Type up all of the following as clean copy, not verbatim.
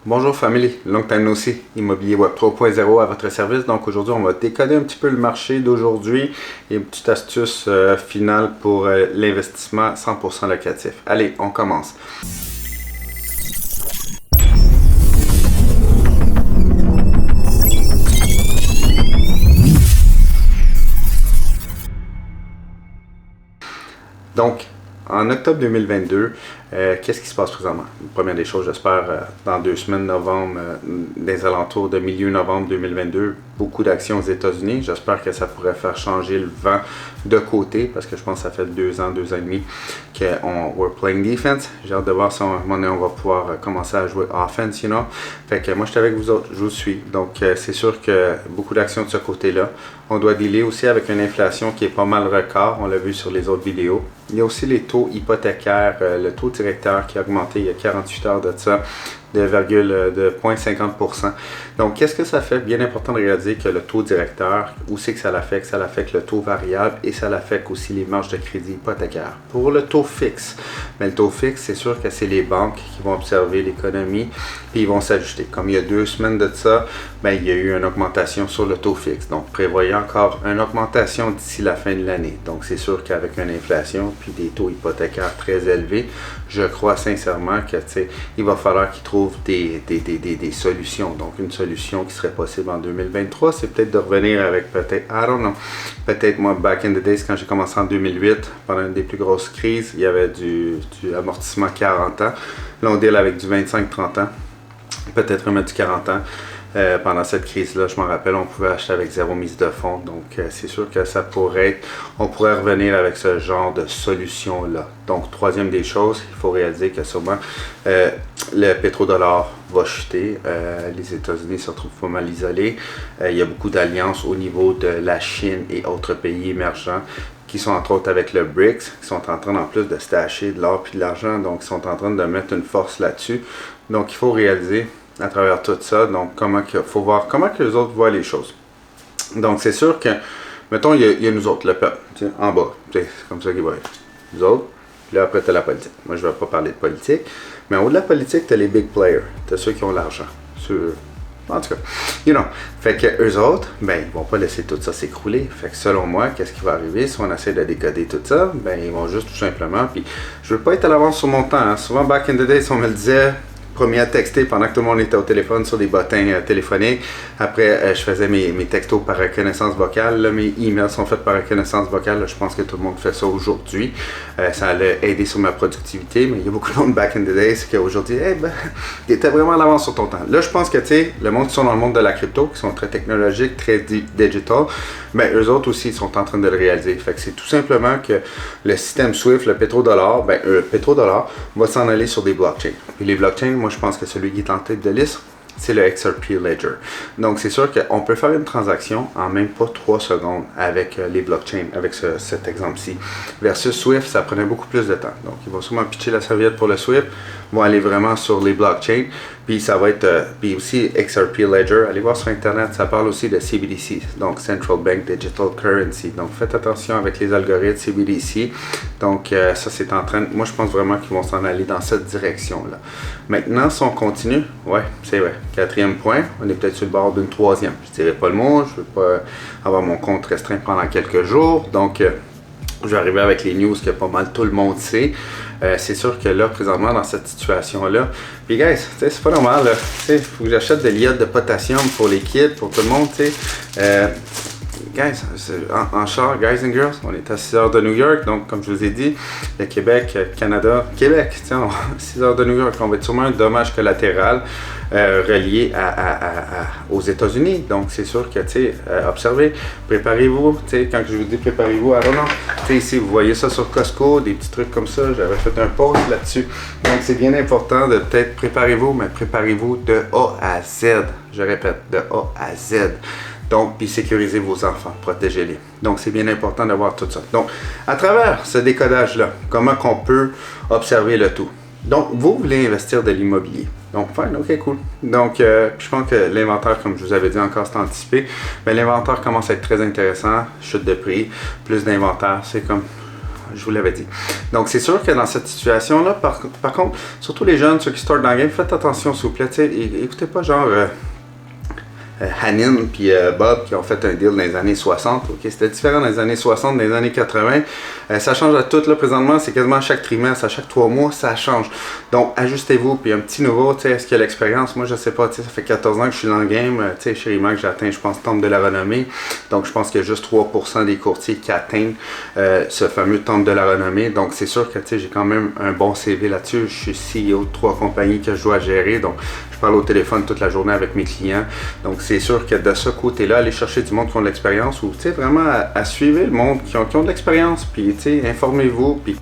Bonjour famille, long time no see, Immobilier Web 3.0 à votre service. Donc aujourd'hui, on va décoder un petit peu le marché d'aujourd'hui et une petite astuce finale pour l'investissement 100% locatif. Allez, on commence. Donc, en octobre 2022, qu'est-ce qui se passe présentement? Première des choses, j'espère, dans 2 semaines, novembre, des alentours de milieu novembre 2022, beaucoup d'actions aux États-Unis. J'espère que ça pourrait faire changer le vent de côté, parce que je pense que ça fait 2 ans, 2 ans et demi qu'on we're playing defense. J'ai hâte de voir si à un moment donné, on va pouvoir commencer à jouer offense, you know. Fait que moi, je suis avec vous autres, je vous suis. Donc, c'est sûr que beaucoup d'actions de ce côté-là. On doit dealer aussi avec une inflation qui est pas mal record, on l'a vu sur les autres vidéos. Il y a aussi les taux hypothécaires, le taux directeur qui a augmenté il y a 48 heures de ça, de 0,50%. Donc, qu'est-ce que ça fait? Bien important de réaliser que le taux directeur, où c'est que ça l'affecte? Ça l'affecte le taux variable et ça l'affecte aussi les marges de crédit hypothécaires. Pour le taux fixe, mais le taux fixe, c'est sûr que c'est les banques qui vont observer l'économie puis ils vont s'ajuster. Comme il y a 2 semaines de ça, ben, il y a eu une augmentation sur le taux fixe. Donc, prévoyez encore une augmentation d'ici la fin de l'année. Donc, c'est sûr qu'avec une inflation puis des taux hypothécaires très élevés, je crois sincèrement que, il va falloir qu'ils trouvent des solutions. Donc, une solution qui serait possible en 2023, c'est peut-être de revenir avec peut-être, I don't know, peut-être moi, back in the days, quand j'ai commencé en 2008, pendant une des plus grosses crises, il y avait du amortissement 40 ans. Là, on deal avec du 25-30 ans. Peut-être remettre du 40 ans. Pendant cette crise-là, je m'en rappelle, on pouvait acheter avec 0 mise de fonds. Donc, c'est sûr que ça pourrait être, on pourrait revenir avec ce genre de solution-là. Donc, troisième des choses, il faut réaliser que sûrement le pétrodollar va chuter. Les États-Unis se retrouvent pas mal isolés. Il y a beaucoup d'alliances au niveau de la Chine et autres pays émergents qui sont entre autres avec le BRICS, qui sont en train en plus de stasher de l'or et de l'argent, donc ils sont en train de mettre une force là-dessus. Donc, il faut réaliser à travers tout ça. Donc, faut voir comment que les autres voient les choses. Donc, c'est sûr que, mettons, il y a nous autres, le peuple, en bas. C'est comme ça qu'il va être. Nous autres, puis là, après, tu as la politique. Moi, je ne vais pas parler de politique. Mais en haut de la politique, tu as les big players. Tu as ceux qui ont l'argent. En tout cas, you know. Fait que eux autres, ben, ils vont pas laisser tout ça s'écrouler. Fait que selon moi, qu'est-ce qui va arriver si on essaie de décoder tout ça? Ben, ils vont juste tout simplement, puis je veux pas être à l'avance sur mon temps. Hein. Souvent, back in the days, on me le disait, premier à texter pendant que tout le monde était au téléphone sur des bottins téléphoniques. Après, je faisais mes textos par reconnaissance vocale. Là, mes emails sont faits par reconnaissance vocale. Là, je pense que tout le monde fait ça aujourd'hui. Ça allait aider sur ma productivité, mais il y a beaucoup de monde back in the days qui aujourd'hui, tu étais vraiment à l'avance sur ton temps. Là, je pense que, le monde qui sont dans le monde de la crypto, qui sont très technologiques, très digital, ben, eux autres aussi, ils sont en train de le réaliser. Fait que c'est tout simplement que le système SWIFT, le pétrodollar, va s'en aller sur des blockchains. Puis les blockchains, moi, je pense que celui qui est en tête de liste, c'est le XRP Ledger. Donc, c'est sûr qu'on peut faire une transaction en même pas 3 secondes avec les blockchains, avec cet exemple-ci. Versus Swift, ça prenait beaucoup plus de temps. Donc, ils vont sûrement pitcher la serviette pour le Swift, vont aller vraiment sur les blockchains. Puis, ça va être, puis aussi XRP Ledger, allez voir sur Internet, ça parle aussi de CBDC, donc Central Bank Digital Currency. Donc, faites attention avec les algorithmes CBDC. Donc, ça, c'est en train, moi, je pense vraiment qu'ils vont s'en aller dans cette direction-là. Maintenant, si on continue, ouais, c'est vrai. 4e point, on est peut-être sur le bord d'une 3e. Je ne dirais pas le mot, je ne veux pas avoir mon compte restreint pendant quelques jours. Donc, je vais arriver avec les news que pas mal tout le monde sait. C'est sûr que là, présentement, dans cette situation-là, puis guys, c'est pas normal, il faut que j'achète de l'iode de potassium pour les kids, pour tout le monde, guys, en char, guys and girls, on est à 6 heures de New York, donc comme je vous ai dit, le Québec, Canada, Québec, 6 heures de New York, on va être sûrement un dommage collatéral relié aux États-Unis. Donc c'est sûr que, observez, préparez-vous, quand je vous dis préparez-vous, I don't know, ici vous voyez ça sur Costco, des petits trucs comme ça, j'avais fait un post là-dessus. Donc c'est bien important de peut-être préparez-vous, mais préparez-vous de A à Z, je répète, de A à Z. Donc, puis sécurisez vos enfants, protégez-les. Donc, c'est bien important d'avoir tout ça. Donc, à travers ce décodage-là, comment qu'on peut observer le tout? Donc, vous voulez investir de l'immobilier. Donc, fine, ok, cool. Donc, je pense que l'inventaire, comme je vous avais dit encore, c'est anticipé. Mais l'inventaire commence à être très intéressant. Chute de prix, plus d'inventaire, c'est comme je vous l'avais dit. Donc, c'est sûr que dans cette situation-là, par contre, surtout les jeunes, ceux qui startent dans le game, faites attention, s'il vous plaît. Écoutez pas genre Hanin puis Bob qui ont fait un deal dans les années 60. Ok, c'était différent dans les années 60, dans les années 80. Ça change à tout là présentement, c'est quasiment à chaque trimestre, à chaque 3 mois, ça change. Donc ajustez-vous. Puis un petit nouveau, tu sais, est-ce qu'il y a l'expérience? Moi je sais pas, tu sais, ça fait 14 ans que je suis dans le game. Tu sais, chez Remax, j'ai atteint, je pense, le temple de la renommée. Donc je pense qu'il y a juste 3% des courtiers qui atteignent ce fameux temple de la renommée. Donc c'est sûr que tu sais, j'ai quand même un bon CV là-dessus. Je suis CEO de 3 compagnies que je dois gérer. Donc je parle au téléphone toute la journée avec mes clients. Donc c'est sûr que de ce côté-là, aller chercher du monde qui ont de l'expérience ou vraiment à suivre le monde qui ont de l'expérience, puis informez-vous, puis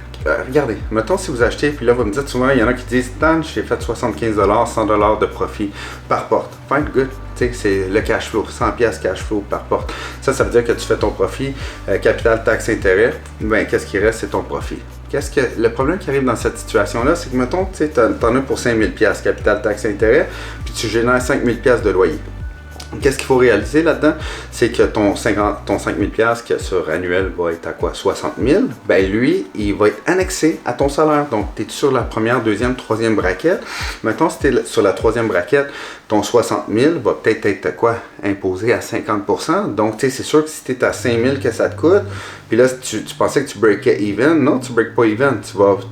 regardez, mettons si vous achetez, puis là vous me dites souvent, il y en a qui disent, Dan, j'ai fait 75$, 100$ de profit par porte. Fine, good. C'est le cash flow, 100$ cash flow par porte. Ça veut dire que tu fais ton profit, capital, taxe, intérêt, ben qu'est-ce qui reste, c'est ton profit. Le problème qui arrive dans cette situation-là, c'est que, mettons, tu en as pour 5000$, capital, taxe, intérêt, puis tu génères 5000$ de loyer. Qu'est-ce qu'il faut réaliser là-dedans? C'est que ton 5000$ qui sur annuel va être à quoi? 60 000. Ben lui, il va être annexé à ton salaire. Donc, tu es sur la première, deuxième, troisième braquette. Mettons, si tu es sur la troisième braquette, ton 60 000 va peut-être être quoi? Imposé à 50%. Donc, tu sais, c'est sûr que si tu es à 5 000 que ça te coûte, puis là, tu pensais que tu breakais even. Non, tu breaks pas even.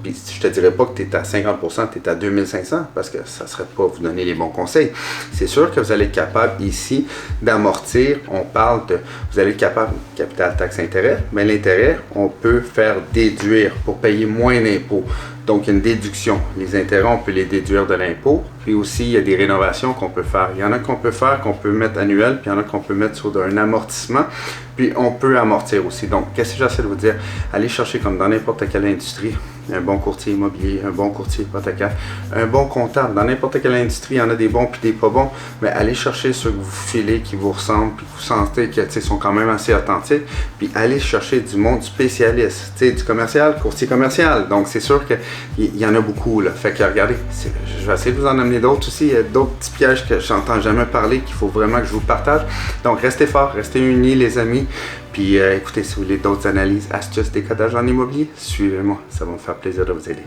Puis je te dirais pas que tu es à 50%, tu es à 2500 parce que ça serait pas vous donner les bons conseils. C'est sûr que vous allez être capable ici d'amortir. On parle de, vous allez être capable, capital, taxe, intérêt. Mais l'intérêt, on peut faire déduire pour payer moins d'impôts. Donc, il y a une déduction. Les intérêts, on peut les déduire de l'impôt. Puis aussi, il y a des rénovations qu'on peut faire. Il y en a qu'on peut faire, qu'on peut mettre annuel, puis il y en a qu'on peut mettre sur un amortissement. Puis, on peut amortir aussi. Donc, qu'est-ce que j'essaie de vous dire? Allez chercher, comme dans n'importe quelle industrie, un bon courtier immobilier, un bon courtier hypothécaire, un bon comptable. Dans n'importe quelle industrie, il y en a des bons puis des pas bons. Mais allez chercher ceux que vous filez, qui vous ressemblent, puis que vous sentez qu'ils sont quand même assez authentiques. Puis, allez chercher du monde spécialiste, du commercial, courtier commercial. Donc, c'est sûr qu'il y en a beaucoup, là. Fait que, regardez, je vais essayer de vous en amener d'autres aussi. Il y a d'autres petits pièges que j'entends jamais parler, qu'il faut vraiment que je vous partage. Donc, restez forts, restez unis, les amis. Puis écoutez, si vous voulez d'autres analyses, astuces, décodage en immobilier, suivez-moi. Ça va me faire plaisir de vous aider.